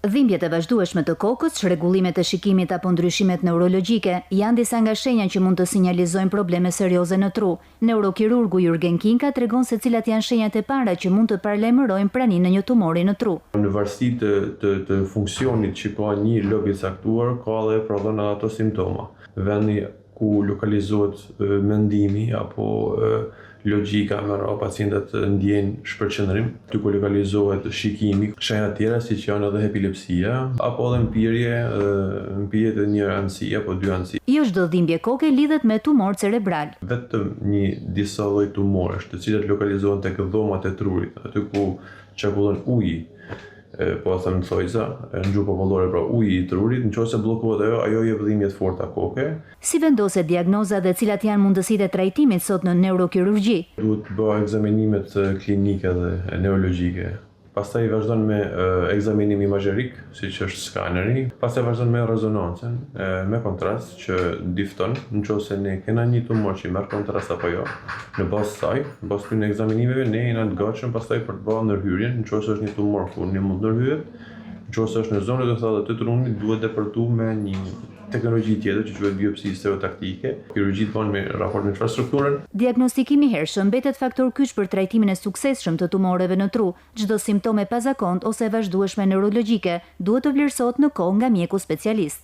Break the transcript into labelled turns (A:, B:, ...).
A: Dhimbjet e vazhdueshme të kokës, çrregullimet e shikimit apo ndryshimet neurologjike janë disa nga shenjat që mund të sinjalizojnë probleme serioze në tru. Neurokirurgu Jurgen Kinka tregon se cilat janë shenjat e para që mund të paralajmërojnë praninë e një tumori në tru.
B: Në varësi të funksionit që ka një log i caktuar, ka dhe prodhon ato simptoma. Vendi ku lokalizohet mendimi apo logjika me pacientët ndjejnë shpërqendrim, ty ku lokalizohet shikimi, shenja tjera siç janë edhe epilepsia apo edhe mpije të një anësi apo dy anësi.
A: Jo çdo dhimbje koke lidhet me tumor cerebral.
B: Vetëm disa lloj tumorësh, të cilat lokalizohen tek dhomat e trurit, aty ku çarkullon uji, po them thojza, në gjuhë popullore pra uji i trurit, nëse bllokohet ajo jep dhimbje të forta koke.
A: Si vendoset diagnoza dhe cilat janë mundësitë e trajtimit sot në neurokirurgji?
B: Duhet të bëhen ekzamenimet klinike dhe neurologjike. Pastaj vazhdon me ekzaminim imazherik, siç është skaneri, pastaj vazhdon me rezonancën, me kontrast që difton nëse ne kena një tumor që merr kontrast apo jo. Në bazë të saj, në bazë të ekzaminimeve, ne jena të gatshëm pastaj për të bërë ndërhyrjen, nëse është një tumor ku ne mund ndërhyet, nëse është në zonën e thellë të trunit, duhet të përtu me një teknologji tjetër që quhet biopsi stereotaktike. Kirurgji bën me raport me infrastrukturën.
A: Diagnostikimi i hershëm mbetet faktor kyç për trajtimin e suksesshëm të tumoreve në tru. Çdo simptom e pazakont ose e vazhdueshme neurologjike duhet të vlerësohet në kohë nga mjeku specialist.